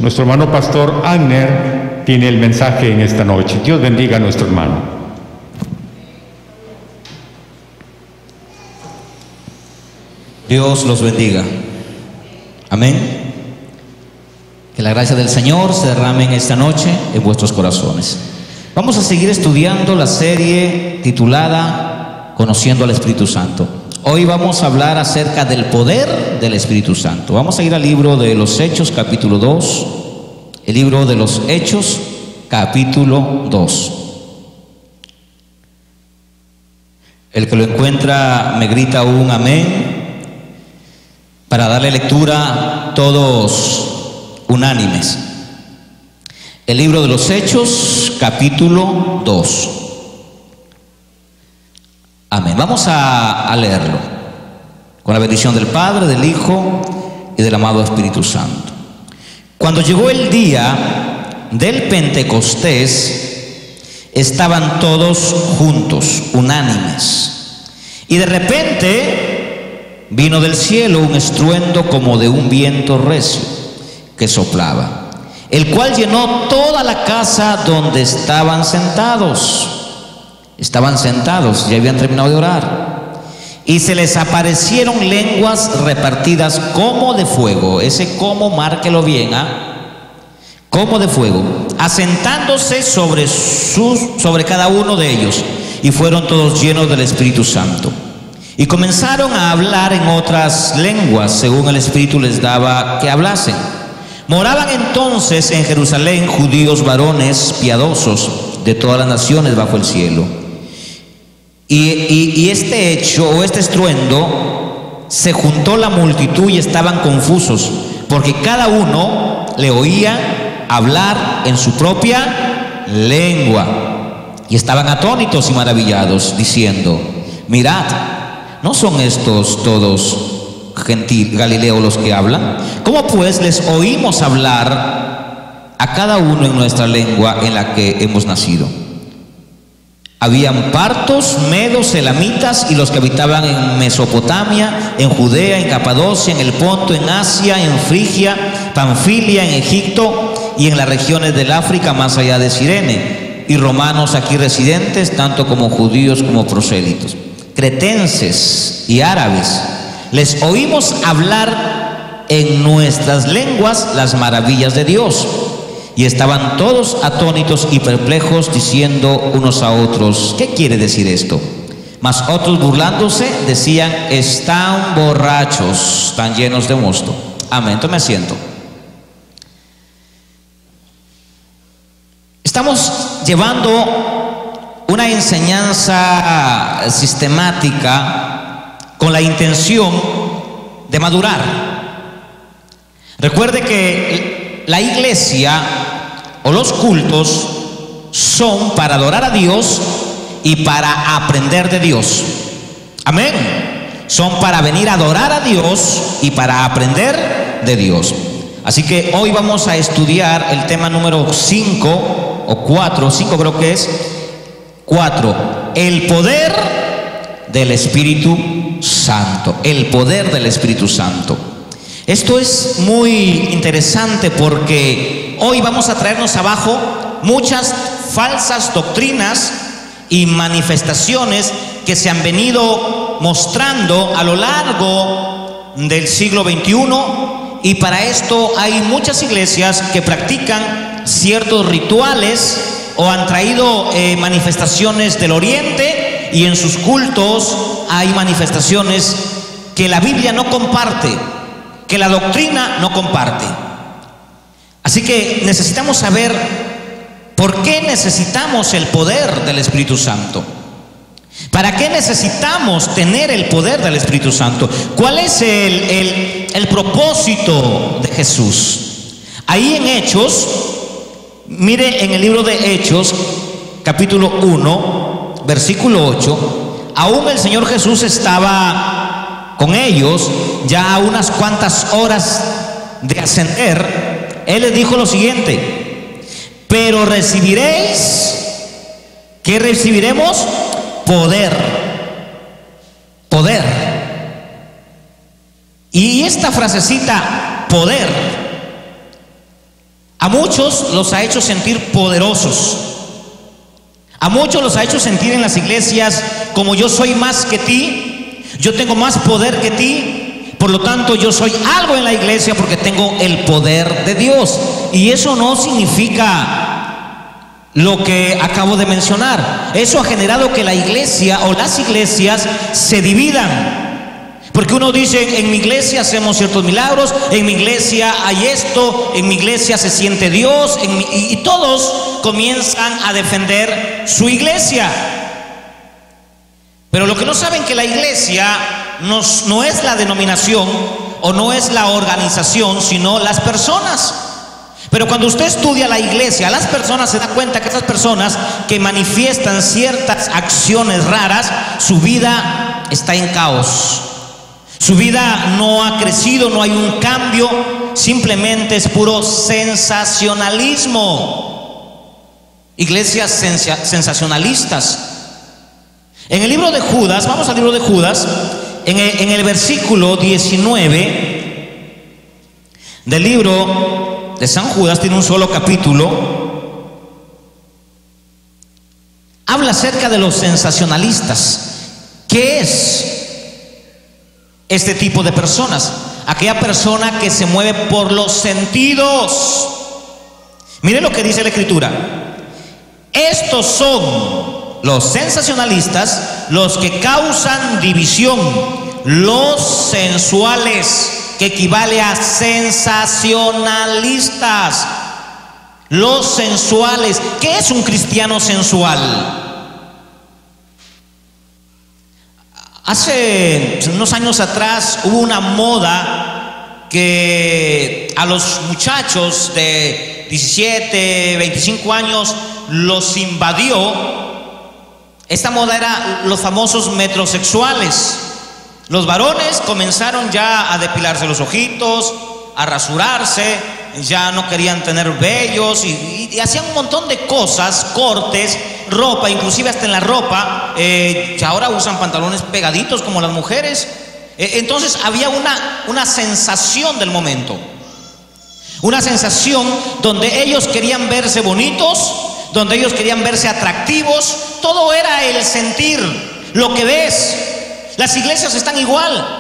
Nuestro hermano pastor Agner tiene el mensaje en esta noche. Dios bendiga a nuestro hermano. Dios los bendiga. Amén. Que la gracia del Señor se derrame en esta noche en vuestros corazones. Vamos a seguir estudiando la serie titulada Conociendo al Espíritu Santo. Hoy vamos a hablar acerca del poder del Espíritu Santo. Vamos a ir al libro de los Hechos, capítulo 2. El libro de los Hechos, capítulo 2. El que lo encuentra me grita un amén. Para darle lectura, todos unánimes. El libro de los Hechos, capítulo 2. Amén. Vamos a leerlo con la bendición del Padre, del Hijo y del amado Espíritu Santo. Cuando llegó el día del Pentecostés, estaban todos juntos, unánimes. Y de repente vino del cielo un estruendo como de un viento recio que soplaba, el cual llenó toda la casa donde estaban sentados. Estaban sentados, ya habían terminado de orar. Y se les aparecieron lenguas repartidas como de fuego. Ese como, márquelo bien, como de fuego, asentándose sobre cada uno de ellos. Y fueron todos llenos del Espíritu Santo. Y comenzaron a hablar en otras lenguas, según el Espíritu les daba que hablasen. Moraban entonces en Jerusalén judíos varones piadosos de todas las naciones bajo el cielo. Y este hecho o este estruendo, se juntó la multitud y estaban confusos, porque cada uno le oía hablar en su propia lengua. Y estaban atónitos y maravillados, diciendo: mirad, ¿no son estos todos galileos los que hablan? ¿Cómo pues les oímos hablar a cada uno en nuestra lengua en la que hemos nacido? Habían partos, medos, elamitas y los que habitaban en Mesopotamia, en Judea, en Capadocia, en el Ponto, en Asia, en Frigia, Panfilia, en Egipto y en las regiones del África más allá de Cirene, y romanos aquí residentes, tanto como judíos como prosélitos, cretenses y árabes. Les oímos hablar en nuestras lenguas las maravillas de Dios. Y estaban todos atónitos y perplejos, diciendo unos a otros: ¿qué quiere decir esto? Mas otros, burlándose, decían: están borrachos, están llenos de mosto. Amén. Tome asiento. Estamos llevando una enseñanza sistemática con la intención de madurar. Recuerde que la iglesia o los cultos son para adorar a Dios y para aprender de Dios. Amén. Son para venir a adorar a Dios y para aprender de Dios. Así que hoy vamos a estudiar el tema número 5 o 4, 5 creo que es 4, el poder del Espíritu Santo. El poder del Espíritu Santo. Esto es muy interesante porque hoy vamos a traernos abajo muchas falsas doctrinas y manifestaciones que se han venido mostrando a lo largo del siglo XXI, y para esto hay muchas iglesias que practican ciertos rituales o han traído manifestaciones del Oriente, y en sus cultos hay manifestaciones que la Biblia no comparte, que la doctrina no comparte. Así que necesitamos saber por qué necesitamos el poder del Espíritu Santo. ¿Para qué necesitamos tener el poder del Espíritu Santo? ¿Cuál es el propósito de Jesús? Ahí en Hechos, mire en el libro de Hechos, capítulo 1, versículo 8, aún el Señor Jesús estaba con ellos, ya a unas cuantas horas de ascender. Él les dijo lo siguiente: pero recibiréis, ¿qué recibiremos? Poder. Poder. Y esta frasecita, poder, A muchos los ha hecho sentir poderosos. A muchos los ha hecho sentir en las iglesias como yo soy más que ti, yo tengo más poder que ti, por lo tanto yo soy algo en la iglesia porque tengo el poder de Dios. Y eso no significa lo que acabo de mencionar. Eso ha generado que la iglesia o las iglesias se dividan. Porque uno dice, en mi iglesia hacemos ciertos milagros, en mi iglesia hay esto, en mi iglesia se siente Dios, y todos comienzan a defender su iglesia. Pero lo que no saben que la iglesia no es la denominación o no es la organización, sino las personas. Pero cuando usted estudia la iglesia, las personas, se da cuenta que esas personas que manifiestan ciertas acciones raras, su vida está en caos. Su vida no ha crecido, no hay un cambio, simplemente es puro sensacionalismo. Iglesias sensacionalistas. En el libro de Judas, vamos al libro de Judas, en el versículo 19 del libro de San Judas, tiene un solo capítulo, habla acerca de los sensacionalistas. ¿Qué es este tipo de personas? Aquella persona que se mueve por los sentidos. Mire lo que dice la Escritura. Estos son los sensacionalistas, los que causan división, los sensuales, que equivale a sensacionalistas. Los sensuales. ¿Qué es un cristiano sensual? Hace unos años atrás hubo una moda que a los muchachos de 17, 25 años los invadió. Esta moda era los famosos metrosexuales. Los varones comenzaron ya a depilarse los ojitos, a rasurarse, ya no querían tener vellos y hacían un montón de cosas, cortes, ropa, inclusive hasta en la ropa, ya ahora usan pantalones pegaditos como las mujeres. Entonces había una sensación del momento, una sensación donde ellos querían verse bonitos, donde ellos querían verse atractivos. Todo era el sentir, lo que ves. Las iglesias están igual.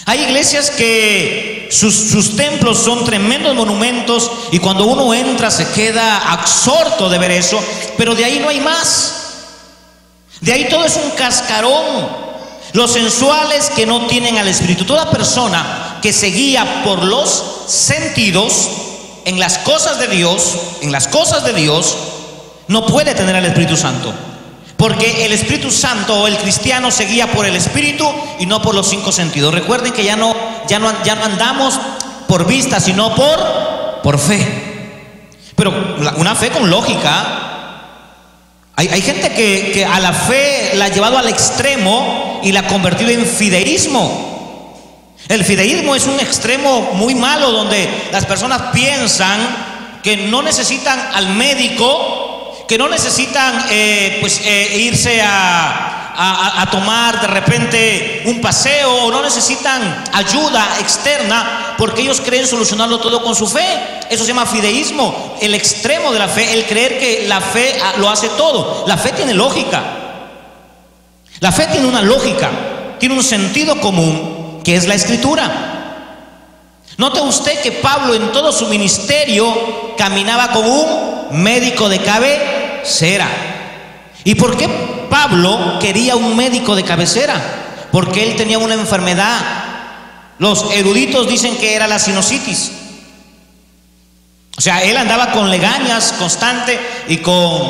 Hay iglesias que sus templos son tremendos monumentos y cuando uno entra se queda absorto de ver eso, pero de ahí no hay más. De ahí todo es un cascarón. Los sensuales que no tienen al Espíritu. Toda persona que se guía por los sentidos en las cosas de Dios, no puede tener al Espíritu Santo. Porque el Espíritu Santo o el cristiano se guía por el Espíritu y no por los 5 sentidos. Recuerden que ya no andamos por vista, sino por fe. Pero una fe con lógica. Hay gente que a la fe la ha llevado al extremo y la ha convertido en fideísmo. El fideísmo es un extremo muy malo donde las personas piensan que no necesitan al médico, que no necesitan irse a tomar de repente un paseo, o no necesitan ayuda externa porque ellos creen solucionarlo todo con su fe. Eso se llama fideísmo, el extremo de la fe, el creer que la fe lo hace todo. La fe tiene lógica. La fe tiene una lógica, tiene un sentido común, que es la Escritura. Note usted que Pablo en todo su ministerio caminaba como un médico de cabecera. ¿Y por qué Pablo quería un médico de cabecera? Porque él tenía una enfermedad. Los eruditos dicen que era la sinusitis. O sea, él andaba con legañas constante y con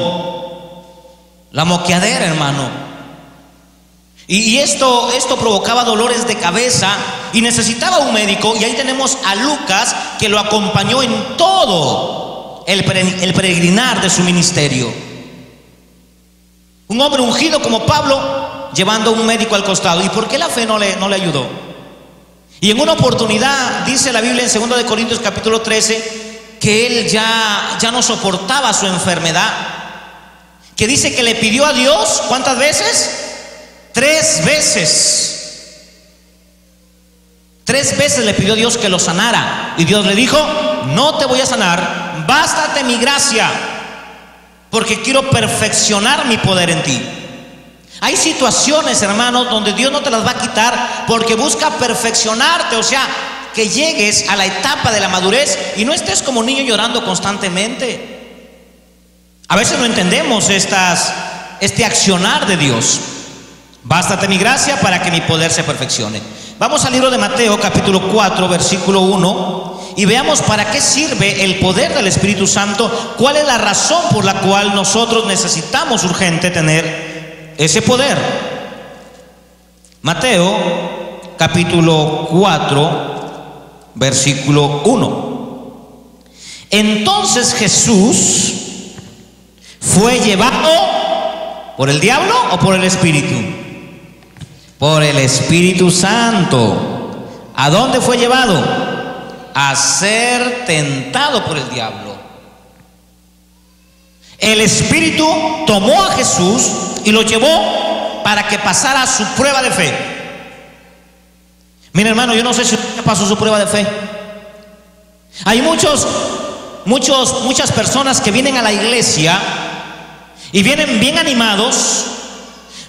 la moqueadera, hermano. Y esto provocaba dolores de cabeza y necesitaba un médico. Y ahí tenemos a Lucas, que lo acompañó en todo el peregrinar de su ministerio. Un hombre ungido como Pablo, llevando a un médico al costado. ¿Y por qué la fe no le ayudó? Y en una oportunidad, dice la Biblia en 2 de Corintios capítulo 13, que él ya no soportaba su enfermedad. Que dice que le pidió a Dios, ¿cuántas veces? 3 veces. 3 veces le pidió a Dios que lo sanara. Y Dios le dijo: no te voy a sanar, bástate mi gracia, porque quiero perfeccionar mi poder en ti. Hay situaciones, hermanos, donde Dios no te las va a quitar porque busca perfeccionarte, o sea, que llegues a la etapa de la madurez y no estés como niño llorando constantemente. A veces no entendemos este accionar de Dios. Bástate mi gracia para que mi poder se perfeccione. Vamos al libro de Mateo, capítulo 4, versículo 1, y veamos para qué sirve el poder del Espíritu Santo, cuál es la razón por la cual nosotros necesitamos urgente tener ese poder. Mateo, capítulo 4, versículo 1. Entonces Jesús fue llevado por el diablo o por el Espíritu. Por el Espíritu Santo. ¿A dónde fue llevado? A ser tentado por el diablo. El Espíritu tomó a Jesús y lo llevó para que pasara su prueba de fe. Mira, hermano, yo no sé si usted pasó su prueba de fe. Hay muchas personas que vienen a la iglesia y vienen bien animados.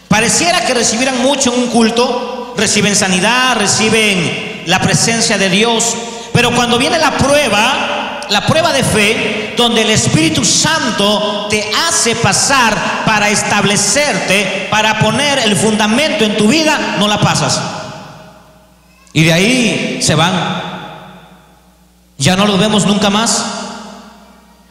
Pareciera que recibieran mucho en un culto, reciben sanidad, reciben la presencia de Dios, pero cuando viene la prueba de fe, donde el Espíritu Santo te hace pasar para establecerte, para poner el fundamento en tu vida, no la pasas. Y de ahí se van. Ya no los vemos nunca más,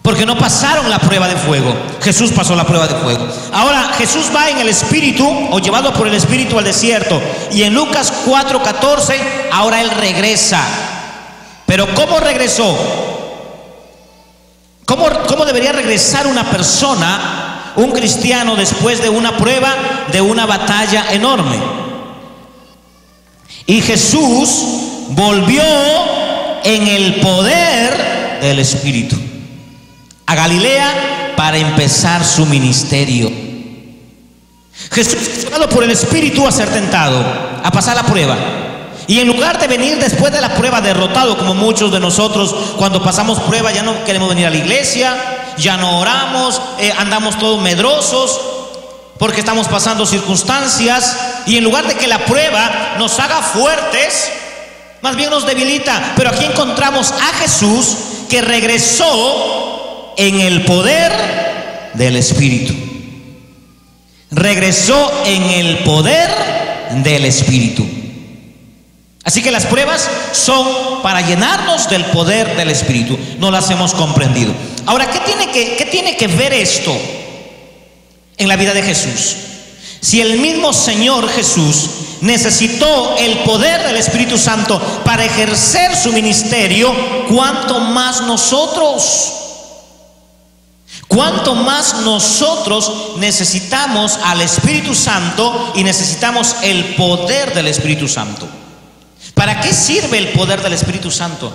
porque no pasaron la prueba de fuego. Jesús pasó la prueba de fuego. Ahora Jesús va en el Espíritu, o llevado por el Espíritu al desierto. Y en Lucas 4:14, ahora Él regresa. Pero ¿cómo regresó? ¿Cómo debería regresar una persona, un cristiano, después de una prueba, de una batalla enorme? Y Jesús volvió en el poder del Espíritu a Galilea para empezar su ministerio. Jesús fue llevado por el Espíritu a ser tentado, a pasar la prueba. Y en lugar de venir después de la prueba derrotado, como muchos de nosotros cuando pasamos prueba ya no queremos venir a la iglesia, ya no oramos, andamos todos medrosos porque estamos pasando circunstancias, y en lugar de que la prueba nos haga fuertes, más bien nos debilita. Pero aquí encontramos a Jesús que regresó en el poder del Espíritu. Regresó en el poder del Espíritu. Así que las pruebas son para llenarnos del poder del Espíritu. No las hemos comprendido. Ahora, ¿qué tiene que ver esto en la vida de Jesús? Si el mismo Señor Jesús necesitó el poder del Espíritu Santo para ejercer su ministerio, ¿cuánto más nosotros? ¿Cuánto más nosotros necesitamos al Espíritu Santo y necesitamos el poder del Espíritu Santo? ¿Para qué sirve el poder del Espíritu Santo?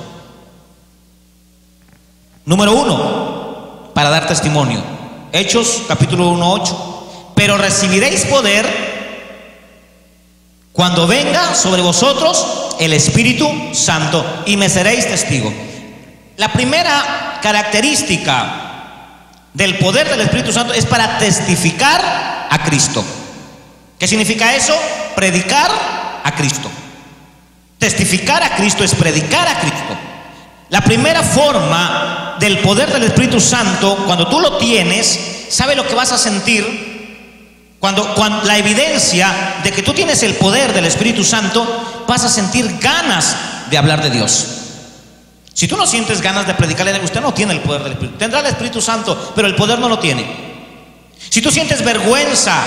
Número 1, para dar testimonio. Hechos capítulo 1:8. Pero recibiréis poder cuando venga sobre vosotros el Espíritu Santo y me seréis testigo. La primera característica del poder del Espíritu Santo es para testificar a Cristo. ¿Qué significa eso? Predicar a Cristo. Testificar a Cristo es predicar a Cristo. La primera forma del poder del Espíritu Santo, cuando tú lo tienes, ¿sabe lo que vas a sentir? Cuando la evidencia de que tú tienes el poder del Espíritu Santo, vas a sentir ganas de hablar de Dios. Si tú no sientes ganas de predicarle, usted no tiene el poder del Espíritu. Tendrá el Espíritu Santo, pero el poder no lo tiene. Si tú sientes vergüenza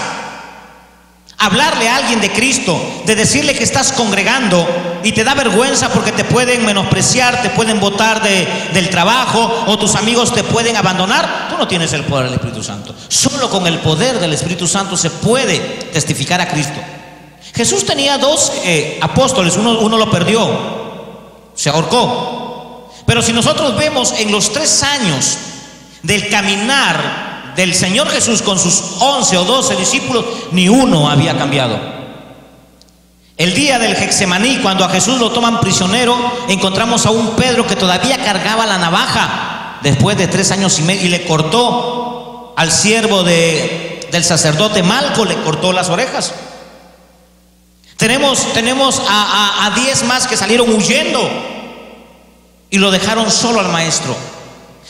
hablarle a alguien de Cristo, de decirle que estás congregando, y te da vergüenza porque te pueden menospreciar, te pueden botar del trabajo, o tus amigos te pueden abandonar, tú no tienes el poder del Espíritu Santo. Solo con el poder del Espíritu Santo se puede testificar a Cristo. Jesús tenía 2 apóstoles, uno lo perdió, se ahorcó. Pero si nosotros vemos en los 3 años del caminar del Señor Jesús con sus 11 o 12 discípulos, ni uno había cambiado. El día del Getsemaní, cuando a Jesús lo toman prisionero, encontramos a un Pedro que todavía cargaba la navaja después de 3 años y medio, y le cortó al siervo del sacerdote Malco, le cortó las orejas. Tenemos a 10 más que salieron huyendo y lo dejaron solo al maestro.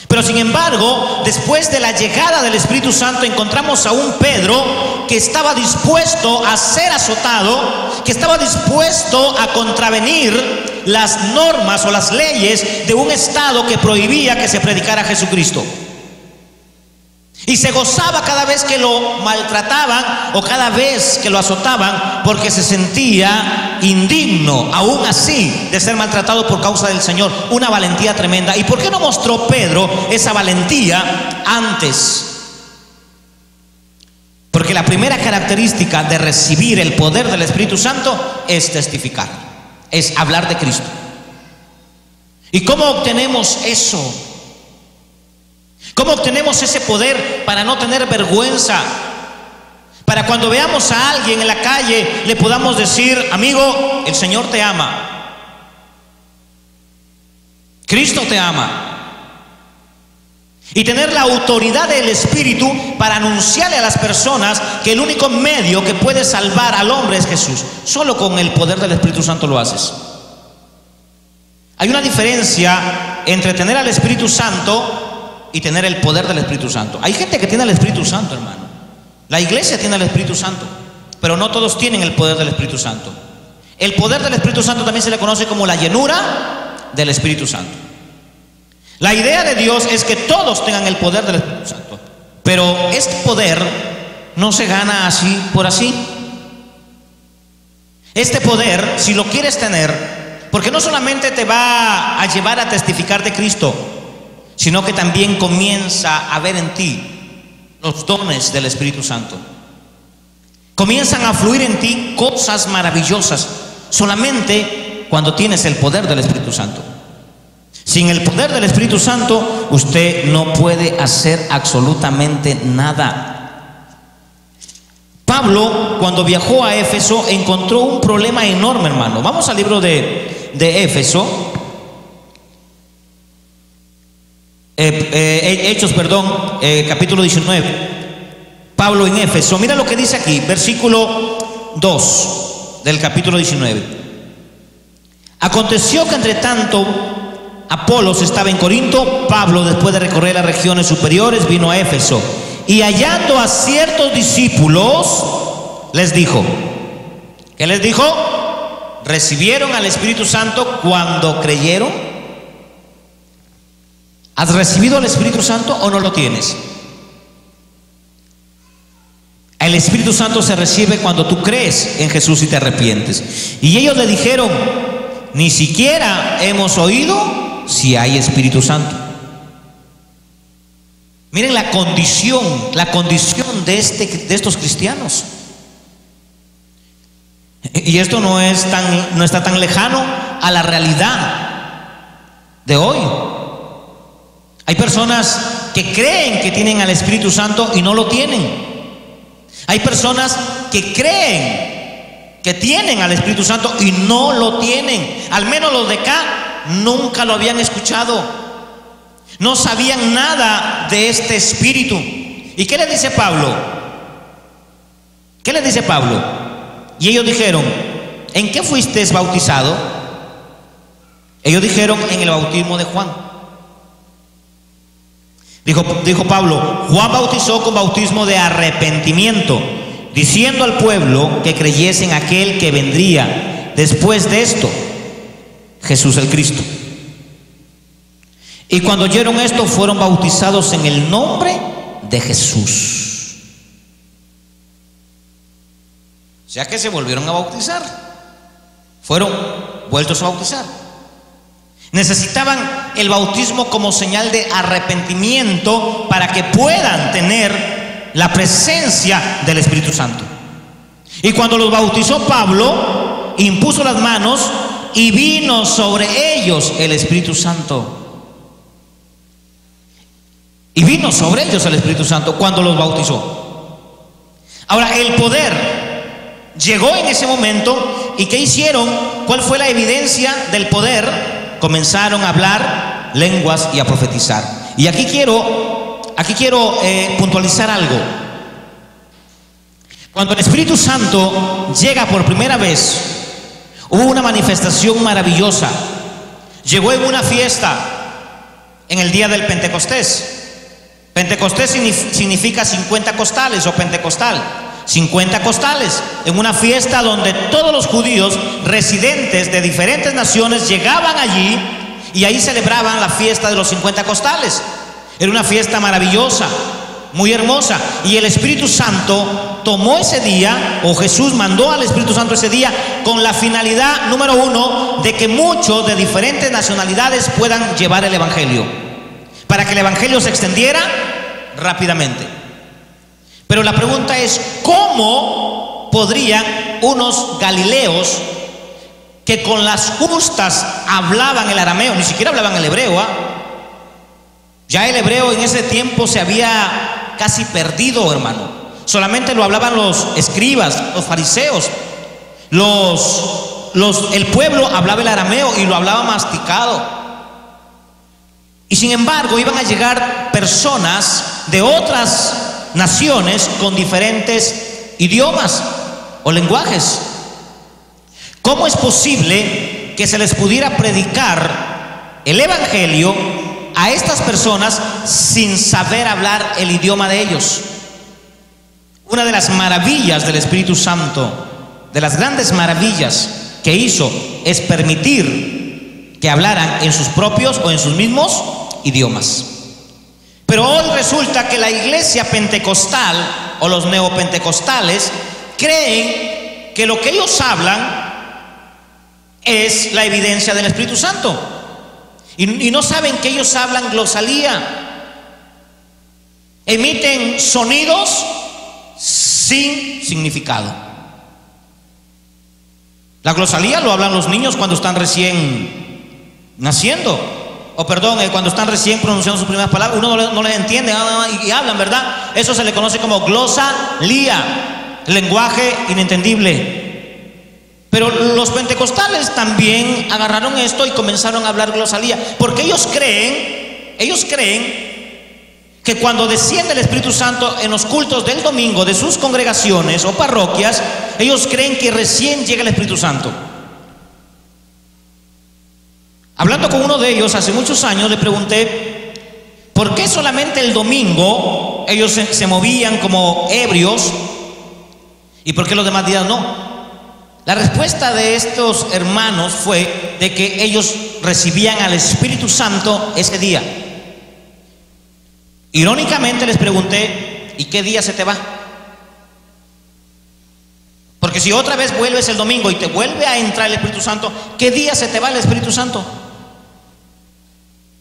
Pero sin embargo, después de la llegada del Espíritu Santo, encontramos a un Pedro que estaba dispuesto a ser azotado, que estaba dispuesto a contravenir las normas o las leyes de un estado que prohibía que se predicara a Jesucristo. Y se gozaba cada vez que lo maltrataban o cada vez que lo azotaban, porque se sentía indigno, aún así, de ser maltratado por causa del Señor. Una valentía tremenda. ¿Y por qué no mostró Pedro esa valentía antes? Porque la primera característica de recibir el poder del Espíritu Santo es testificar, es hablar de Cristo. ¿Y cómo obtenemos eso? ¿Cómo obtenemos ese poder para no tener vergüenza? Para cuando veamos a alguien en la calle le podamos decir: amigo, el Señor te ama, Cristo te ama. Y tener la autoridad del Espíritu para anunciarle a las personas que el único medio que puede salvar al hombre es Jesús. Solo con el poder del Espíritu Santo lo haces. Hay una diferencia entre tener al Espíritu Santo y tener el poder del Espíritu Santo. Hay gente que tiene el Espíritu Santo, hermano. La iglesia tiene el Espíritu Santo, pero no todos tienen el poder del Espíritu Santo. El poder del Espíritu Santo también se le conoce como la llenura del Espíritu Santo. La idea de Dios es que todos tengan el poder del Espíritu Santo, pero este poder no se gana así por así. Este poder, si lo quieres tener, porque no solamente te va a llevar a testificar de Cristo, sino que también comienza a ver en ti los dones del Espíritu Santo. Comienzan a fluir en ti cosas maravillosas solamente cuando tienes el poder del Espíritu Santo. Sin el poder del Espíritu Santo, usted no puede hacer absolutamente nada. Pablo, cuando viajó a Éfeso, encontró un problema enorme, hermano. Vamos al libro de Éfeso. Capítulo 19. Pablo en Éfeso, mira lo que dice aquí, versículo 2 del capítulo 19. Aconteció que entre tanto Apolos estaba en Corinto, Pablo, después de recorrer las regiones superiores, vino a Éfeso, y hallando a ciertos discípulos les dijo, ¿qué les dijo? ¿Recibieron al Espíritu Santo cuando creyeron? ¿Has recibido al Espíritu Santo o no lo tienes? El Espíritu Santo se recibe cuando tú crees en Jesús y te arrepientes. Y ellos le dijeron, ni siquiera hemos oído si hay Espíritu Santo. Miren la condición de estos cristianos. Y esto no está tan lejano a la realidad de hoy. Hay personas que creen que tienen al Espíritu Santo y no lo tienen. Hay personas que creen que tienen al Espíritu Santo y no lo tienen. Al menos los de acá nunca lo habían escuchado. No sabían nada de este Espíritu. ¿Y qué le dice Pablo? ¿Qué le dice Pablo? Y ellos dijeron, ¿en qué fuiste bautizado? Ellos dijeron, en el bautismo de Juan. Dijo Pablo, Juan bautizó con bautismo de arrepentimiento, diciendo al pueblo que creyese en aquel que vendría después de esto, Jesús el Cristo. Y cuando oyeron esto, fueron bautizados en el nombre de Jesús. O sea que se volvieron a bautizar. Fueron vueltos a bautizar. Necesitaban el bautismo como señal de arrepentimiento para que puedan tener la presencia del Espíritu Santo. Y cuando los bautizó Pablo, impuso las manos y vino sobre ellos el Espíritu Santo. Y vino sobre ellos el Espíritu Santo cuando los bautizó. Ahora, el poder llegó en ese momento, ¿Y qué hicieron? ¿Cuál fue la evidencia del poder? Comenzaron a hablar lenguas y a profetizar. Y aquí quiero puntualizar algo. Cuando el Espíritu Santo llega por primera vez, hubo una manifestación maravillosa. Llegó en una fiesta en el día del Pentecostés. Pentecostés significa 50 costales o pentecostal. 50 costales, en una fiesta donde todos los judíos residentes de diferentes naciones llegaban allí y ahí celebraban la fiesta de los 50 costales. Era una fiesta maravillosa, muy hermosa, y el Espíritu Santo tomó ese día, o Jesús mandó al Espíritu Santo ese día con la finalidad número uno de que muchos de diferentes nacionalidades puedan llevar el evangelio, para que el evangelio se extendiera rápidamente. Pero la pregunta es, ¿cómo podrían unos galileos que con las justas hablaban el arameo, ni siquiera hablaban el hebreo, ya el hebreo en ese tiempo se había casi perdido, hermano, solamente lo hablaban los escribas, los fariseos, el pueblo hablaba el arameo y lo hablaba masticado, y sin embargo iban a llegar personas de otras naciones con diferentes idiomas o lenguajes. ¿Cómo es posible que se les pudiera predicar el evangelio a estas personas sin saber hablar el idioma de ellos? Una de las maravillas del Espíritu Santo, de las grandes maravillas que hizo, es permitir que hablaran en sus propios o en sus mismos idiomas. Pero hoy resulta que la iglesia pentecostal o los neopentecostales creen que lo que ellos hablan es la evidencia del Espíritu Santo, y no saben que ellos hablan glosalía, emiten sonidos sin significado. La glosalía lo hablan los niños cuando están recién naciendo, cuando están recién pronunciando sus primeras palabras. Uno no les entiende y hablan, ¿verdad? Eso se le conoce como glosalía, lenguaje inentendible. Pero los pentecostales también agarraron esto y comenzaron a hablar glosalía, porque ellos creen que cuando desciende el Espíritu Santo en los cultos del domingo de sus congregaciones o parroquias, ellos creen que recién llega el Espíritu Santo. Hablando con uno de ellos hace muchos años, le pregunté por qué solamente el domingo ellos se movían como ebrios y por qué los demás días no. La respuesta de estos hermanos fue de que ellos recibían al Espíritu Santo ese día. Irónicamente les pregunté, ¿y qué día se te va? Porque si otra vez vuelves el domingo y te vuelve a entrar el Espíritu Santo, ¿qué día se te va el Espíritu Santo?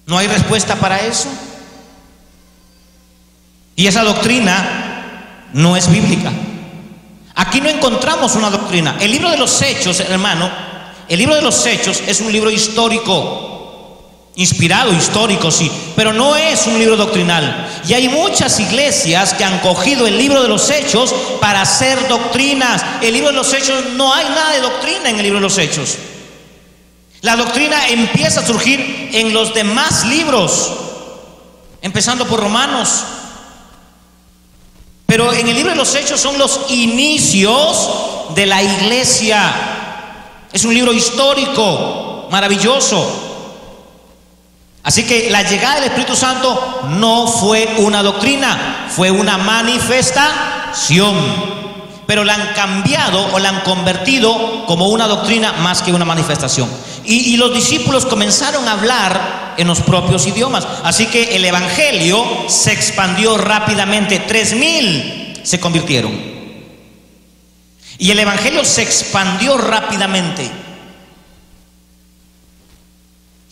¿No hay respuesta para eso? Y esa doctrina no es bíblica. Aquí no encontramos una doctrina. El libro de los Hechos, hermano, el libro de los Hechos es un libro histórico, inspirado, histórico, sí, pero no es un libro doctrinal. Y hay muchas iglesias que han cogido el libro de los Hechos para hacer doctrinas. El libro de los Hechos, no hay nada de doctrina en el libro de los Hechos. La doctrina empieza a surgir en los demás libros, empezando por Romanos. Pero en el libro de los Hechos son los inicios de la iglesia. Es un libro histórico, maravilloso. Así que la llegada del Espíritu Santo no fue una doctrina, fue una manifestación. Pero la han cambiado o la han convertido como una doctrina más que una manifestación. Y los discípulos comenzaron a hablar en los propios idiomas. Así que el evangelio se expandió rápidamente. 3,000 se convirtieron. Y el evangelio se expandió rápidamente.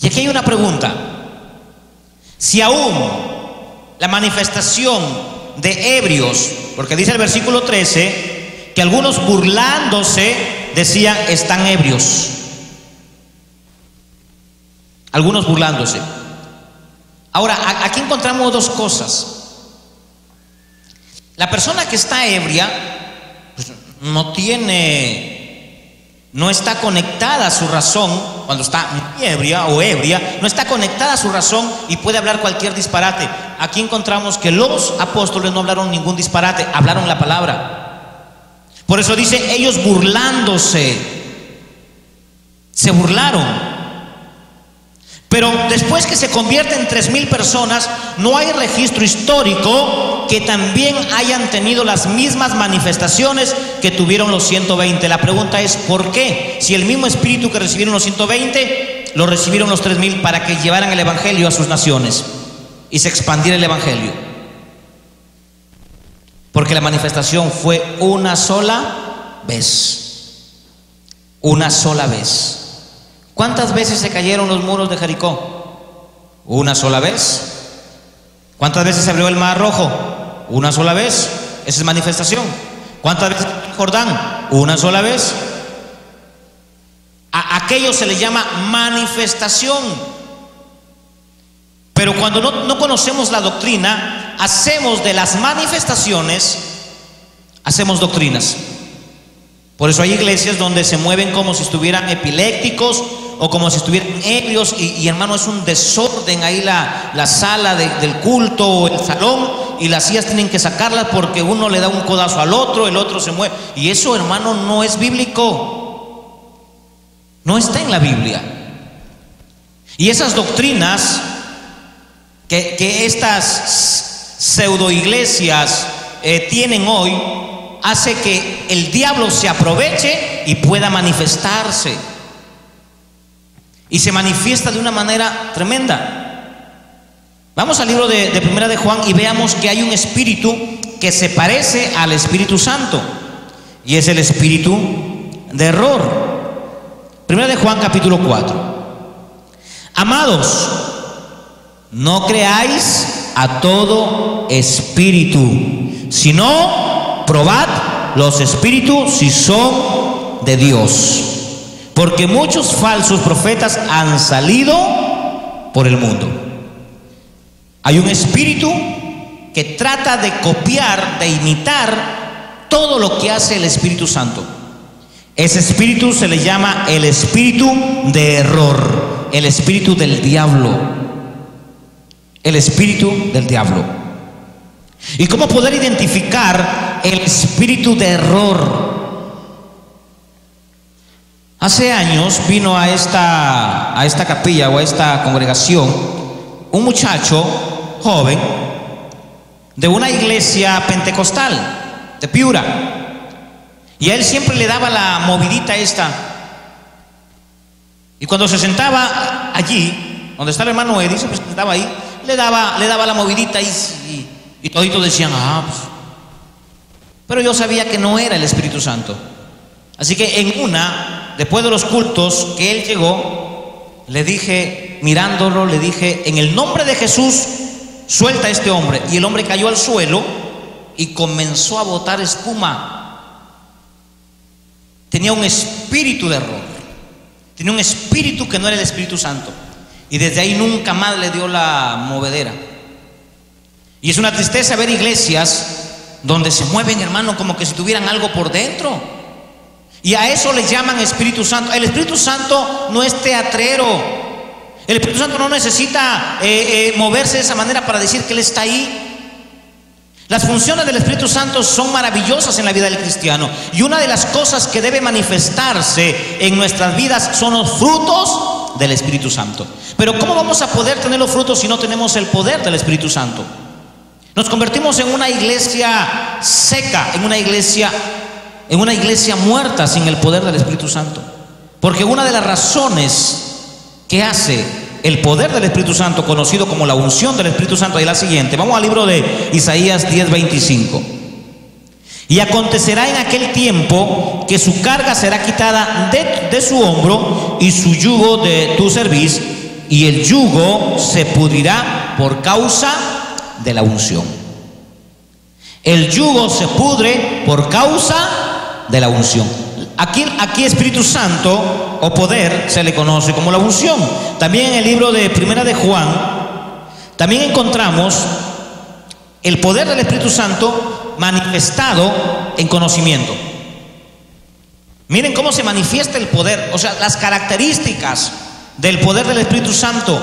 Y aquí hay una pregunta. Si aún la manifestación de ebrios, porque dice el versículo 13, que algunos burlándose decían, están ebrios. Algunos burlándose. Ahora, aquí encontramos dos cosas. La persona que está ebria, pues, no tiene no está conectada a su razón, cuando está ebria o ebria, no está conectada a su razón y puede hablar cualquier disparate. Aquí encontramos que los apóstoles no hablaron ningún disparate, hablaron la palabra. Por eso dice, ellos burlándose, se burlaron. Pero después que se convierten en 3,000 personas, no hay registro histórico que también hayan tenido las mismas manifestaciones que tuvieron los 120. La pregunta es, ¿por qué? Si el mismo espíritu que recibieron los 120, lo recibieron los 3,000 para que llevaran el evangelio a sus naciones y se expandiera el evangelio. Porque la manifestación fue una sola vez. Una sola vez. ¿Cuántas veces se cayeron los muros de Jericó? Una sola vez. ¿Cuántas veces se abrió el mar rojo? Una sola vez. Esa es manifestación. ¿Cuántas veces el Jordán? Una sola vez. A aquello se le llama manifestación. Pero cuando no conocemos la doctrina, hacemos de las manifestaciones, hacemos doctrinas. Por eso hay iglesias donde se mueven como si estuvieran epilépticos o como si estuvieran ebrios y hermano, es un desorden ahí la sala del culto o el salón, y las sillas tienen que sacarlas porque uno le da un codazo al otro, el otro se mueve, y eso, hermano, no es bíblico, no está en la Biblia. Y esas doctrinas que estas pseudo iglesias tienen hoy, hace que el diablo se aproveche y pueda manifestarse. Y se manifiesta de una manera tremenda. Vamos al libro de Primera de Juan y veamos que hay un espíritu que se parece al Espíritu Santo, y es el espíritu de error. Primera de Juan capítulo 4. Amados, no creáis a todo espíritu, sino probad los espíritus si son de Dios, porque muchos falsos profetas han salido por el mundo. Hay un espíritu que trata de copiar, de imitar todo lo que hace el Espíritu Santo. Ese espíritu se le llama el espíritu de error, el espíritu del diablo, el espíritu del diablo. ¿Y cómo poder identificar el espíritu de error? Hace años vino a esta capilla o a esta congregación un muchacho joven de una iglesia pentecostal de Piura, y a él siempre le daba la movidita esta, y cuando se sentaba allí donde está el hermano Eddie, se sentaba ahí, le daba la movidita y toditos decían, pues. Pero yo sabía que no era el Espíritu Santo. Así que después de los cultos que él llegó, le dije, mirándolo, le dije, en el nombre de Jesús, suelta a este hombre. Y el hombre cayó al suelo y comenzó a botar espuma. Tenía un espíritu de error, tenía un espíritu que no era el Espíritu Santo, y desde ahí nunca más le dio la movedera. Y es una tristeza ver iglesias donde se mueven, hermano, como que si tuvieran algo por dentro. Y a eso le llaman Espíritu Santo. El Espíritu Santo no es teatrero. El Espíritu Santo no necesita moverse de esa manera para decir que Él está ahí. Las funciones del Espíritu Santo son maravillosas en la vida del cristiano. Y una de las cosas que debe manifestarse en nuestras vidas son los frutos del Espíritu Santo. Pero ¿cómo vamos a poder tener los frutos si no tenemos el poder del Espíritu Santo? Nos convertimos en una iglesia seca, en una iglesia muerta sin el poder del Espíritu Santo. Porque una de las razones que hace el poder del Espíritu Santo, conocido como la unción del Espíritu Santo, es la siguiente. Vamos al libro de Isaías 10:25. Y acontecerá en aquel tiempo que su carga será quitada de su hombro y su yugo de tu cerviz, y el yugo se pudrirá por causa de la unción. El yugo se pudre por causa de la unción. Aquí Espíritu Santo o poder se le conoce como la unción. También en el libro de Primera de Juan también encontramos el poder del Espíritu Santo manifestado en conocimiento. Miren cómo se manifiesta el poder, o sea, las características del poder del Espíritu Santo.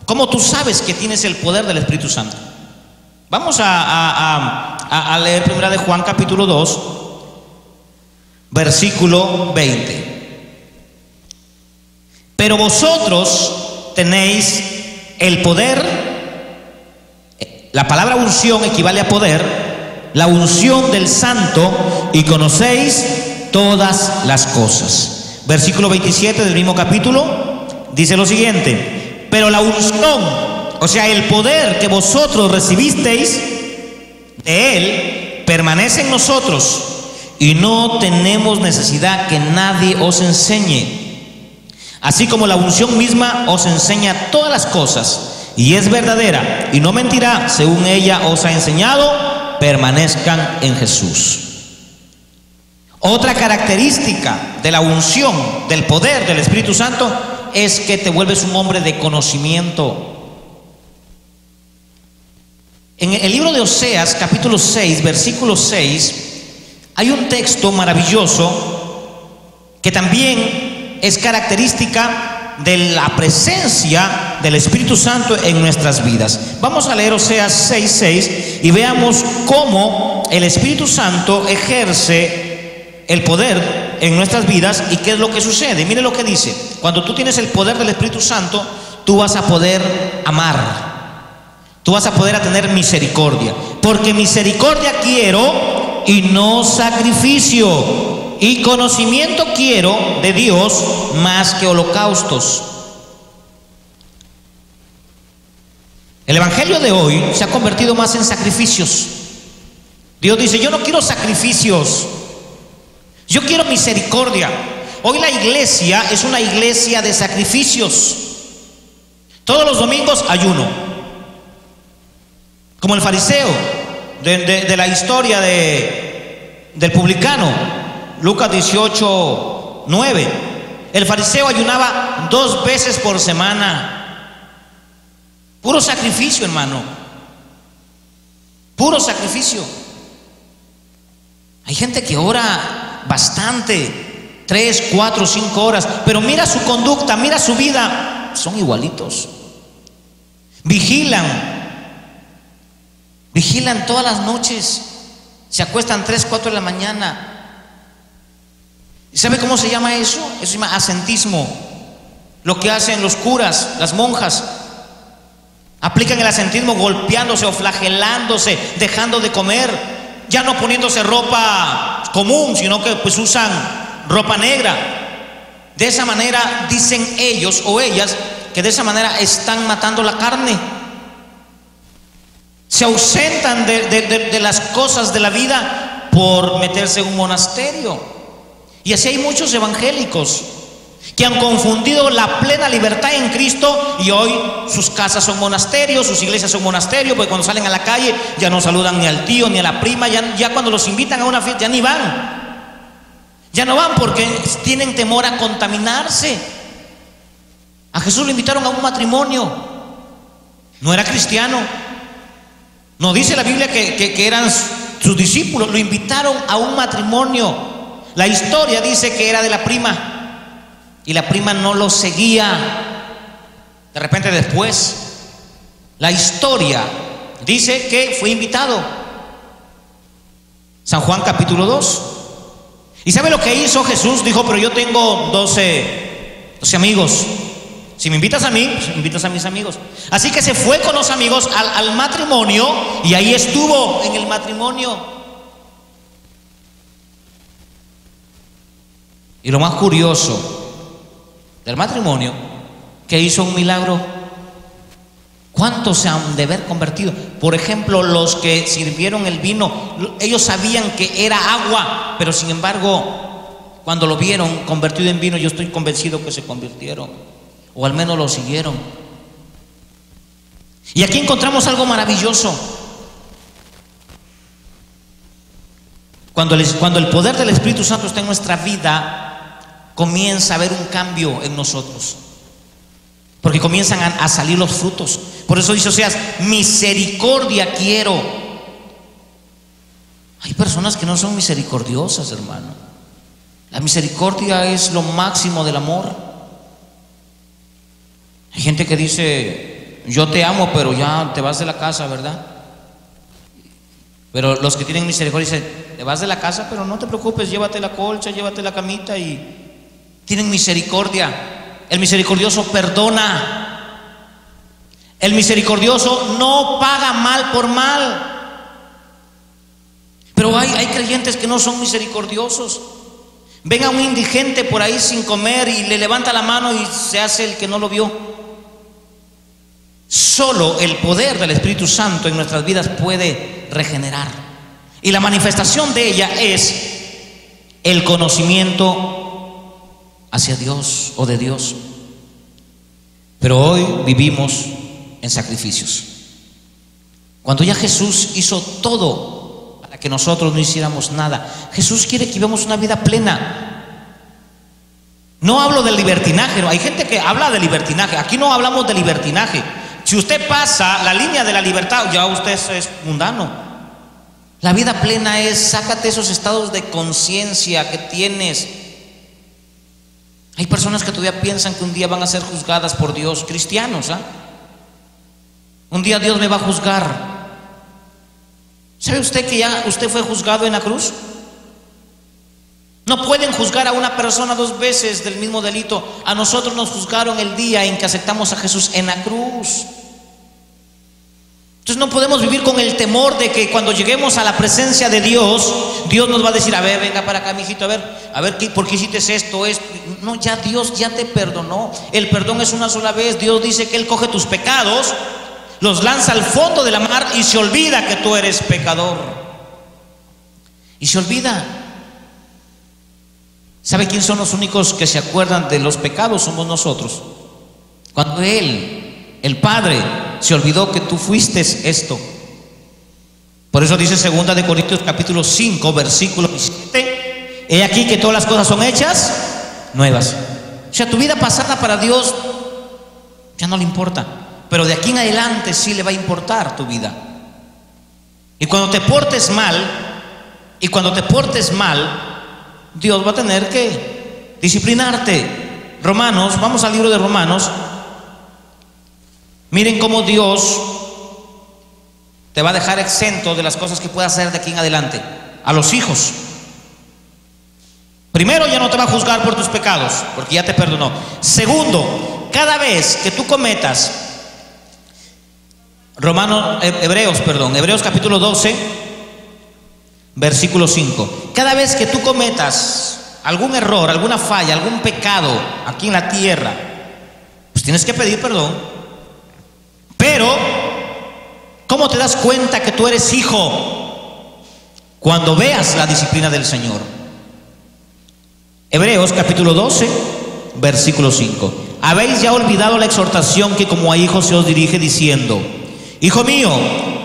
¿Cómo tú sabes que tienes el poder del Espíritu Santo? Vamos a leer 1 de Juan capítulo 2, versículo 20. Pero vosotros tenéis el poder, la palabra unción equivale a poder, la unción del Santo, y conocéis todas las cosas. Versículo 27 del mismo capítulo dice lo siguiente: pero la unción, o sea, el poder que vosotros recibisteis de Él, permanece en nosotros, y no tenemos necesidad que nadie os enseñe. Así como la unción misma os enseña todas las cosas, y es verdadera y no mentirá, según ella os ha enseñado, permanezcan en Jesús. Otra característica de la unción, del poder del Espíritu Santo, es que te vuelves un hombre de conocimiento. En el libro de Oseas, capítulo 6, versículo 6, hay un texto maravilloso que también es característica de la presencia del Espíritu Santo en nuestras vidas. Vamos a leer Oseas 6:6 y veamos cómo el Espíritu Santo ejerce el poder en nuestras vidas y qué es lo que sucede. Mire lo que dice: cuando tú tienes el poder del Espíritu Santo, tú vas a poder amar, tú vas a poder tener misericordia, porque misericordia quiero y no sacrificio, y conocimiento quiero de Dios más que holocaustos. El evangelio de hoy se ha convertido más en sacrificios. Dios dice: yo no quiero sacrificios, yo quiero misericordia. Hoy la iglesia es una iglesia de sacrificios. Todos los domingos ayuno, como el fariseo de la historia del publicano, Lucas 18:9. El fariseo ayunaba 2 veces por semana. Puro sacrificio, hermano, puro sacrificio. Hay gente que ora bastante, 3, 4, 5 horas, pero mira su conducta, mira su vida, son igualitos. Vigilan todas las noches, se acuestan 3, 4 de la mañana. ¿Y sabe cómo se llama eso? Eso se llama ascetismo. Lo que hacen los curas, las monjas, aplican el ascetismo golpeándose o flagelándose, dejando de comer, ya no poniéndose ropa común, sino que pues usan ropa negra. De esa manera dicen ellos o ellas que de esa manera están matando la carne. Se ausentan de las cosas de la vida por meterse en un monasterio. Y así hay muchos evangélicos que han confundido la plena libertad en Cristo, y hoy sus casas son monasterios, sus iglesias son monasterios, porque cuando salen a la calle ya no saludan ni al tío ni a la prima, ya cuando los invitan a una fiesta ya ni van, ya no van porque tienen temor a contaminarse. A Jesús lo invitaron a un matrimonio, no era cristiano, no dice la Biblia que eran sus discípulos, lo invitaron a un matrimonio. La historia dice que era de la prima, y la prima no lo seguía. De repente después, la historia dice que fue invitado. San Juan capítulo 2. ¿Y sabe lo que hizo Jesús? Dijo: pero yo tengo 12 amigos. Si me invitas a mí, pues invitas a mis amigos. Así que se fue con los amigos al matrimonio, y ahí estuvo en el matrimonio. Y lo más curioso del matrimonio, que hizo un milagro. ¿Cuántos se han de haber convertido? Por ejemplo, los que sirvieron el vino, ellos sabían que era agua, pero sin embargo, cuando lo vieron convertido en vino, yo estoy convencido que se convirtieron, o al menos lo siguieron. Y aquí encontramos algo maravilloso. Cuando el poder del Espíritu Santo está en nuestra vida, comienza a haber un cambio en nosotros, porque comienzan a salir los frutos. Por eso dice Oseas: misericordia quiero. Hay personas que no son misericordiosas, hermano. La misericordia es lo máximo del amor. Hay gente que dice: yo te amo, pero ya te vas de la casa, ¿verdad? Pero los que tienen misericordia dicen: te vas de la casa, pero no te preocupes, llévate la colcha, llévate la camita. Y tienen misericordia. El misericordioso perdona. El misericordioso no paga mal por mal. Pero hay creyentes que no son misericordiosos. Ven a un indigente por ahí sin comer y le levanta la mano y se hace el que no lo vio. Solo el poder del Espíritu Santo en nuestras vidas puede regenerar. Y la manifestación de ella es el conocimiento hacia Dios o de Dios. Pero hoy vivimos en sacrificios. Cuando ya Jesús hizo todo para que nosotros no hiciéramos nada. Jesús quiere que vivamos una vida plena. No hablo del libertinaje, no. Hay gente que habla de libertinaje. Aquí no hablamos de libertinaje. Si usted pasa la línea de la libertad, ya usted es mundano. La vida plena es: sácate esos estados de conciencia que tienes. Hay personas que todavía piensan que un día van a ser juzgadas por Dios, cristianos, ¿ah? Un día Dios me va a juzgar. ¿Sabe usted que ya usted fue juzgado en la cruz? No pueden juzgar a una persona dos veces del mismo delito. A nosotros nos juzgaron el día en que aceptamos a Jesús en la cruz. Entonces no podemos vivir con el temor de que cuando lleguemos a la presencia de Dios, Dios nos va a decir: a ver, venga para acá, mijito, a ver, ¿por qué hiciste esto? No, ya Dios ya te perdonó. El perdón es una sola vez. Dios dice que Él coge tus pecados, los lanza al fondo de la mar y se olvida que tú eres pecador. Y se olvida. ¿Sabe quién son los únicos que se acuerdan de los pecados? Somos nosotros. Cuando Él, el Padre, se olvidó que tú fuiste esto. Por eso dice 2 de Corintios capítulo 5 versículo 17: he aquí que todas las cosas son hechas nuevas. O sea, tu vida pasada para Dios ya no le importa, pero de aquí en adelante sí le va a importar tu vida. Y cuando te portes mal, Dios va a tener que disciplinarte. Romanos, vamos al libro de Romanos. Miren cómo Dios te va a dejar exento de las cosas que pueda hacer de aquí en adelante. A los hijos, primero, ya no te va a juzgar por tus pecados, porque ya te perdonó. Segundo, cada vez que tú cometas, Hebreos capítulo 12 versículo 5: cada vez que tú cometas algún error, alguna falla, algún pecado aquí en la tierra, pues tienes que pedir perdón. Pero ¿cómo te das cuenta que tú eres hijo? Cuando veas la disciplina del Señor. Hebreos capítulo 12 versículo 5: habéis ya olvidado la exhortación que como a hijos se os dirige, diciendo: hijo mío,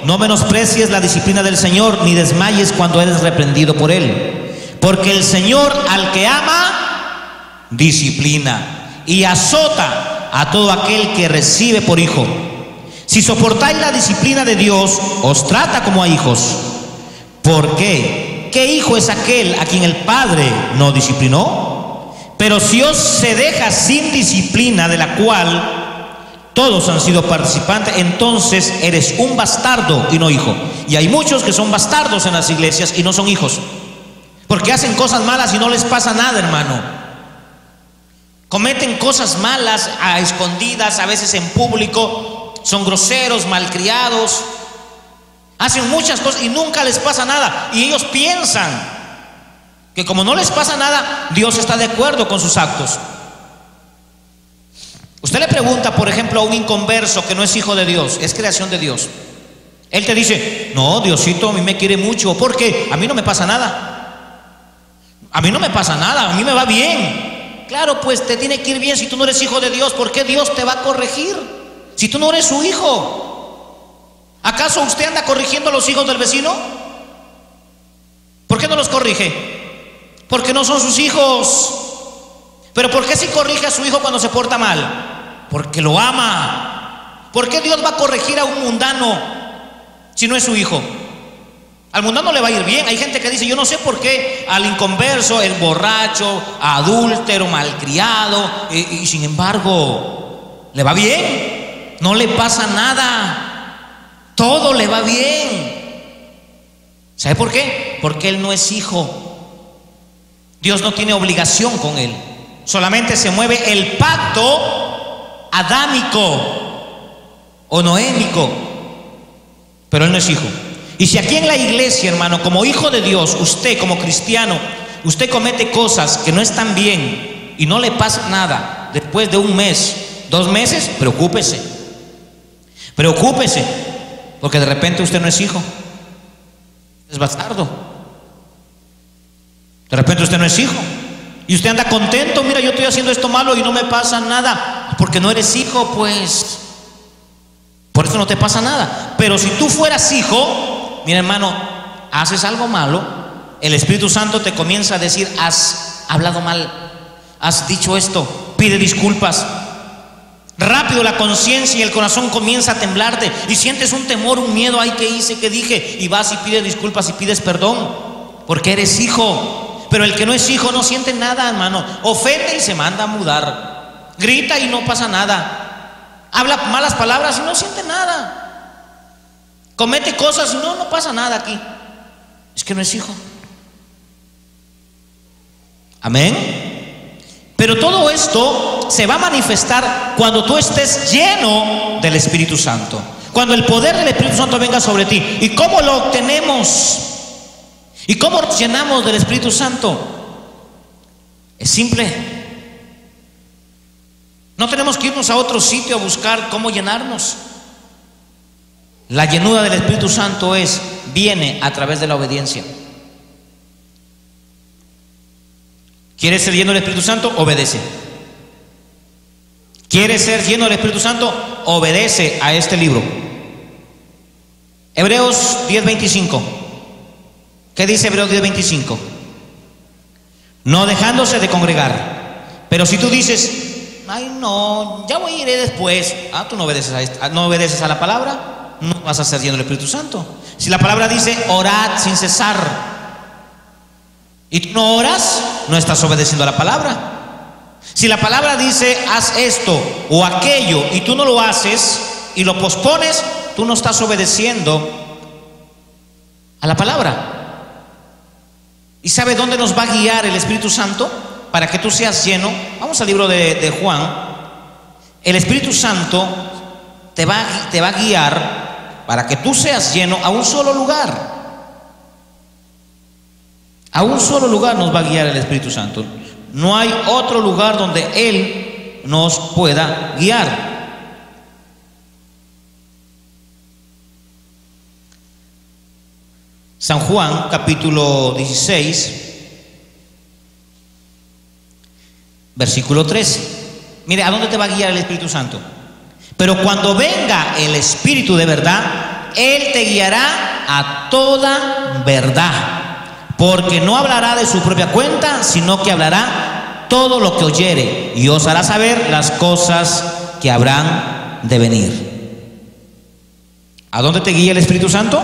no menosprecies la disciplina del Señor, ni desmayes cuando eres reprendido por Él. Porque el Señor al que ama, disciplina y azota a todo aquel que recibe por hijo. Si soportáis la disciplina de Dios, os trata como a hijos. ¿Por qué? ¿Qué hijo es aquel a quien el Padre no disciplinó? Pero si os se deja sin disciplina, de la cual todos han sido participantes, entonces eres un bastardo y no hijo. Y hay muchos que son bastardos en las iglesias y no son hijos, porque hacen cosas malas y no les pasa nada, hermano. Cometen cosas malas a escondidas, a veces en público. Son groseros, malcriados, hacen muchas cosas y nunca les pasa nada. Y ellos piensan que como no les pasa nada, Dios está de acuerdo con sus actos. Usted le pregunta, por ejemplo, a un inconverso que no es hijo de Dios, es creación de Dios. Él te dice: no, Diosito a mí me quiere mucho, porque a mí no me pasa nada. A mí no me pasa nada, a mí me va bien. Claro, pues te tiene que ir bien si tú no eres hijo de Dios. ¿Por qué Dios te va a corregir si tú no eres su hijo? ¿Acaso usted anda corrigiendo a los hijos del vecino? ¿Por qué no los corrige? Porque no son sus hijos. ¿Pero por qué si corrige a su hijo cuando se porta mal? Porque lo ama. ¿Por qué Dios va a corregir a un mundano si no es su hijo? Al mundano le va a ir bien. Hay gente que dice, yo no sé por qué al inconverso, el borracho, adúltero, malcriado, y sin embargo le va bien, no le pasa nada, todo le va bien. ¿Sabe por qué? Porque él no es hijo. Dios no tiene obligación con él. Solamente se mueve el pacto adámico o noémico, pero él no es hijo. Y si aquí en la iglesia, hermano, como hijo de Dios, usted como cristiano, usted comete cosas que no están bien y no le pasa nada, después de un mes, 2 meses, preocúpese. Preocúpese, porque de repente usted no es hijo, es bastardo. De repente usted no es hijo y usted anda contento, mira, yo estoy haciendo esto malo y no me pasa nada, porque no eres hijo, pues por eso no te pasa nada. Pero si tú fueras hijo, mira, hermano, haces algo malo, el Espíritu Santo te comienza a decir, has hablado mal, has dicho esto, pide disculpas. Rápido la conciencia y el corazón comienza a temblarte y sientes un temor, un miedo, ay, ¿qué hice? ¿Qué dije? Y vas y pides disculpas y pides perdón, porque eres hijo. Pero el que no es hijo no siente nada, hermano. Ofende y se manda a mudar, grita y no pasa nada, habla malas palabras y no siente nada, comete cosas y no pasa nada aquí. Es que no es hijo. Amén. Pero todo esto se va a manifestar cuando tú estés lleno del Espíritu Santo, cuando el poder del Espíritu Santo venga sobre ti. ¿Y cómo lo obtenemos? ¿Y cómo nos llenamos del Espíritu Santo? Es simple. No tenemos que irnos a otro sitio a buscar cómo llenarnos. La llenura del Espíritu Santo viene a través de la obediencia. ¿Quieres ser lleno del Espíritu Santo? Obedece. ¿Quieres ser lleno del Espíritu Santo? Obedece a este libro. Hebreos 10:25. ¿Qué dice Hebreos 10:25? No dejándose de congregar. Pero si tú dices, ay no, ya iré después. Tú no obedeces a la palabra, no vas a ser lleno del Espíritu Santo. Si la palabra dice orad sin cesar y tú no oras, no estás obedeciendo a la palabra. Si la palabra dice haz esto o aquello y tú no lo haces y lo pospones, tú no estás obedeciendo a la palabra. ¿Y sabe dónde nos va a guiar el Espíritu Santo para que tú seas lleno? Vamos al libro de Juan. El Espíritu Santo te va a guiar para que tú seas lleno a un solo lugar. A un solo lugar nos va a guiar el Espíritu Santo. No hay otro lugar donde Él nos pueda guiar. San Juan, capítulo 16, versículo 13. Mire, ¿a dónde te va a guiar el Espíritu Santo? Pero cuando venga el Espíritu de verdad, Él te guiará a toda verdad, porque no hablará de su propia cuenta, sino que hablará todo lo que oyere y os hará saber las cosas que habrán de venir. ¿A dónde te guía el Espíritu Santo?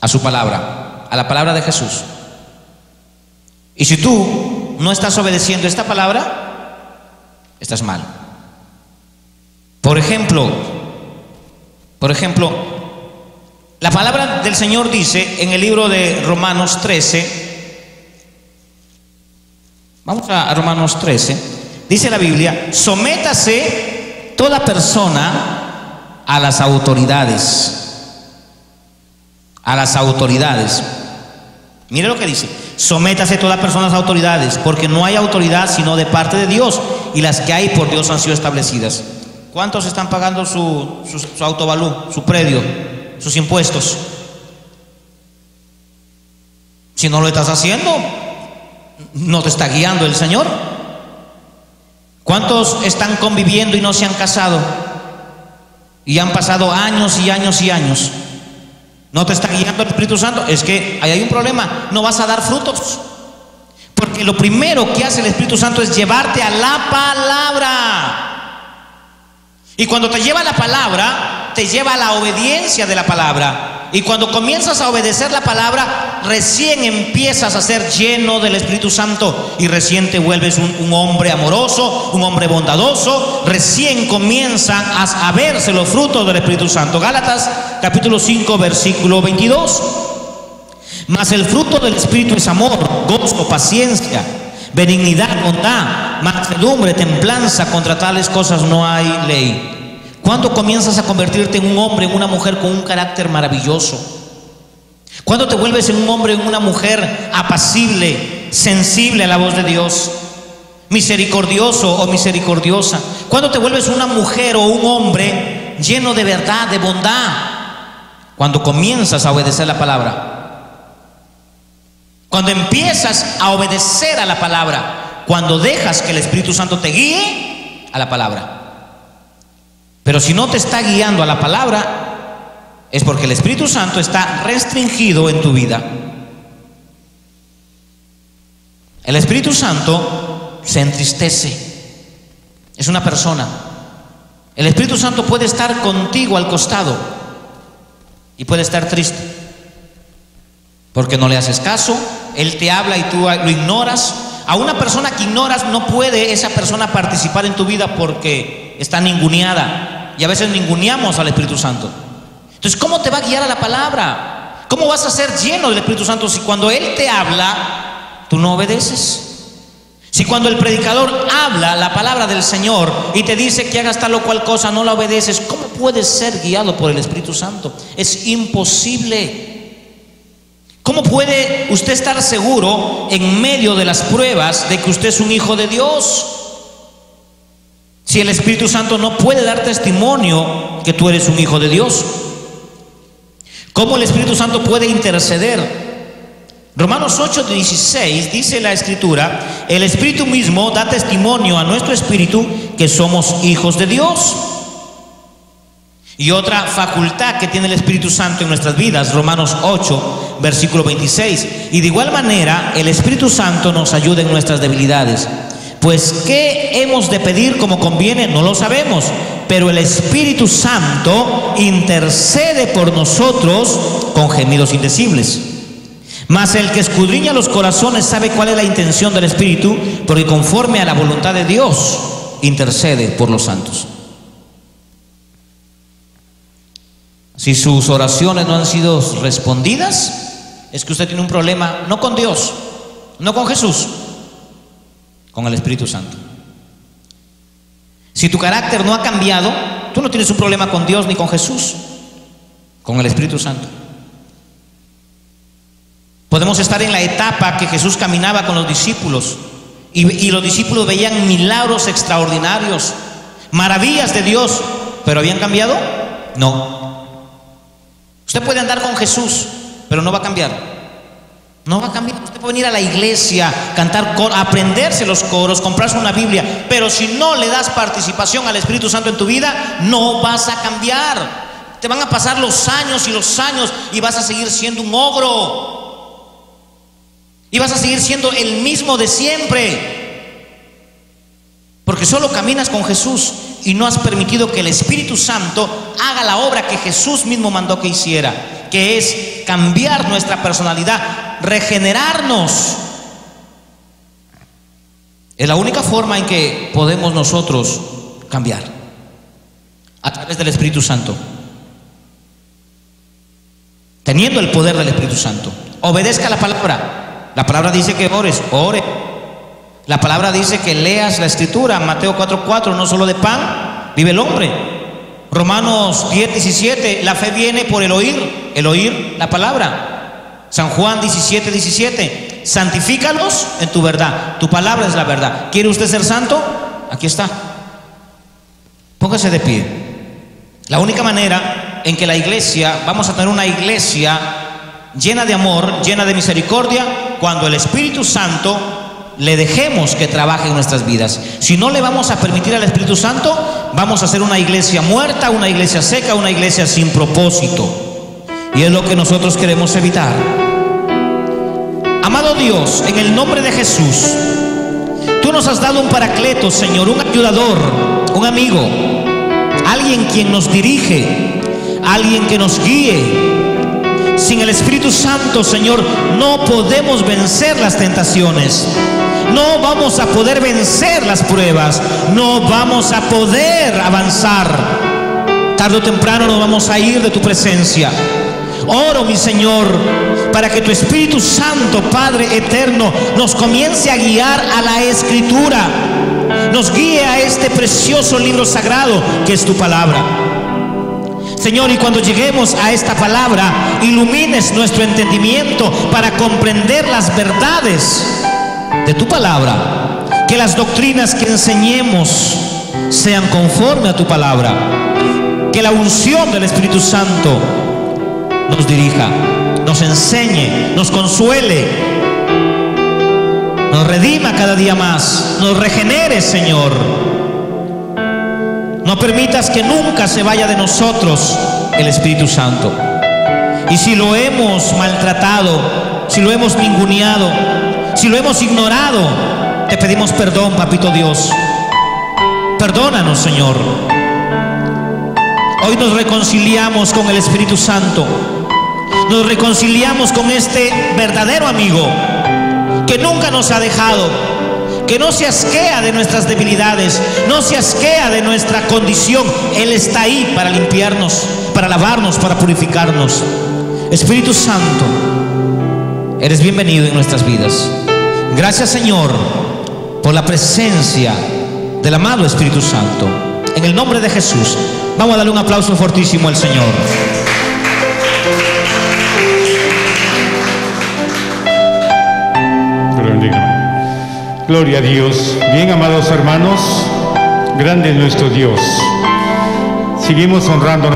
A su palabra, a la palabra de Jesús. Y si tú no estás obedeciendo esta palabra, estás mal. Por ejemplo, la palabra del Señor dice en el libro de Romanos 13, vamos a Romanos 13, dice la Biblia, sométase toda persona a las autoridades. A las autoridades. Mire lo que dice: sométase toda persona a las autoridades, porque no hay autoridad sino de parte de Dios, y las que hay por Dios han sido establecidas. ¿Cuántos están pagando su autovalú, su predio, sus impuestos? Si no lo estás haciendo, no te está guiando el Señor. ¿Cuántos están conviviendo y no se han casado? Y han pasado años y años y años. ¿No te está guiando el Espíritu Santo? Es que ahí hay un problema, no vas a dar frutos. Porque lo primero que hace el Espíritu Santo es llevarte a la palabra. Y cuando te lleva a la palabra, te lleva a la obediencia de la palabra. Y cuando comienzas a obedecer la palabra, recién empiezas a ser lleno del Espíritu Santo y recién te vuelves un hombre amoroso, un hombre bondadoso. Recién comienzan a verse los frutos del Espíritu Santo. Gálatas capítulo 5 versículo 22. Mas el fruto del Espíritu es amor, gozo, paciencia, benignidad, bondad, mansedumbre, templanza. Contra tales cosas no hay ley. ¿Cuándo comienzas a convertirte en un hombre, en una mujer con un carácter maravilloso? ¿Cuándo te vuelves en un hombre, en una mujer apacible, sensible a la voz de Dios, misericordioso o misericordiosa? ¿Cuándo te vuelves una mujer o un hombre lleno de verdad, de bondad? Cuando comienzas a obedecer la palabra. Cuando empiezas a obedecer a la palabra. Cuando dejas que el Espíritu Santo te guíe a la palabra. Pero si no te está guiando a la palabra, es porque el Espíritu Santo está restringido en tu vida. El Espíritu Santo se entristece. Es una persona. El Espíritu Santo puede estar contigo al costado y puede estar triste porque no le haces caso. Él te habla y tú lo ignoras. A una persona que ignoras, no puede esa persona participar en tu vida porque está ninguneada. Y a veces ninguneamos al Espíritu Santo. Entonces, ¿cómo te va a guiar a la palabra? ¿Cómo vas a ser lleno del Espíritu Santo si cuando Él te habla, tú no obedeces? Si cuando el predicador habla la palabra del Señor y te dice que hagas tal o cual cosa, no la obedeces, ¿cómo puedes ser guiado por el Espíritu Santo? Es imposible. ¿Cómo puede usted estar seguro en medio de las pruebas de que usted es un hijo de Dios? Si el Espíritu Santo no puede dar testimonio que tú eres un hijo de Dios. ¿Cómo el Espíritu Santo puede interceder? Romanos 8:16 dice la Escritura: el Espíritu mismo da testimonio a nuestro espíritu que somos hijos de Dios. Y otra facultad que tiene el Espíritu Santo en nuestras vidas, Romanos 8, versículo 26. Y de igual manera, el Espíritu Santo nos ayuda en nuestras debilidades. Pues ¿qué hemos de pedir como conviene? No lo sabemos, pero el Espíritu Santo intercede por nosotros con gemidos indecibles. Mas el que escudriña los corazones sabe cuál es la intención del Espíritu, porque conforme a la voluntad de Dios intercede por los santos. Si sus oraciones no han sido respondidas, es que usted tiene un problema no con Dios, no con Jesús, con el Espíritu Santo. Si tu carácter no ha cambiado, tú no tienes un problema con Dios ni con Jesús, con el Espíritu Santo. Podemos estar en la etapa que Jesús caminaba con los discípulos y los discípulos veían milagros extraordinarios, maravillas de Dios, pero ¿habían cambiado? No. Usted puede andar con Jesús, pero no va a cambiar. No va a cambiar. Usted puede venir a la iglesia, cantar, aprenderse los coros, comprarse una Biblia, pero si no le das participación al Espíritu Santo en tu vida, no vas a cambiar. Te van a pasar los años y vas a seguir siendo un ogro. Y vas a seguir siendo el mismo de siempre. Porque solo caminas con Jesús y no has permitido que el Espíritu Santo haga la obra que Jesús mismo mandó que hiciera, que es cambiar nuestra personalidad, regenerarnos. Es la única forma en que podemos nosotros cambiar, a través del Espíritu Santo, teniendo el poder del Espíritu Santo. Obedezca la palabra. La palabra dice que ores, ore. La palabra dice que leas la Escritura. Mateo 4:4, no solo de pan vive el hombre. Romanos 10:17, la fe viene por el oír la palabra. San Juan 17:17, santifícalos en tu verdad, tu palabra es la verdad. ¿Quiere usted ser santo? Aquí está. Póngase de pie. La única manera en que la iglesia, vamos a tener una iglesia llena de amor, llena de misericordia, cuando el Espíritu Santo le dejemos que trabaje en nuestras vidas. Si no le vamos a permitir al Espíritu Santo, vamos a hacer una iglesia muerta, una iglesia seca, una iglesia sin propósito. Y es lo que nosotros queremos evitar. Amado Dios, en el nombre de Jesús, tú nos has dado un paracleto, Señor, un ayudador, un amigo, alguien quien nos dirige, alguien que nos guíe, Sin el Espíritu Santo, Señor, no podemos vencer las tentaciones. No vamos a poder vencer las pruebas. No vamos a poder avanzar. Tarde o temprano nos vamos a ir de tu presencia. Oro, mi Señor, para que tu Espíritu Santo, Padre eterno, nos comience a guiar a la Escritura. Nos guíe a este precioso libro sagrado que es tu palabra. Señor, y cuando lleguemos a esta palabra, ilumines nuestro entendimiento para comprender las verdades de tu palabra. Que las doctrinas que enseñemos sean conforme a tu palabra. Que la unción del Espíritu Santo nos dirija, nos enseñe, nos consuele, nos redima cada día más, nos regenere, Señor. No permitas que nunca se vaya de nosotros el Espíritu Santo. Y si lo hemos maltratado, si lo hemos ninguneado, si lo hemos ignorado, te pedimos perdón, Papito Dios. Perdónanos, Señor. Hoy nos reconciliamos con el Espíritu Santo. Nos reconciliamos con este verdadero amigo que nunca nos ha dejado, que no se asquea de nuestras debilidades, no se asquea de nuestra condición. Él está ahí para limpiarnos, para lavarnos, para purificarnos. Espíritu Santo, eres bienvenido en nuestras vidas. Gracias, Señor, por la presencia del amado Espíritu Santo. En el nombre de Jesús, vamos a darle un aplauso fortísimo al Señor. Gloria a Dios. Bien, amados hermanos, grande es nuestro Dios. Seguimos honrando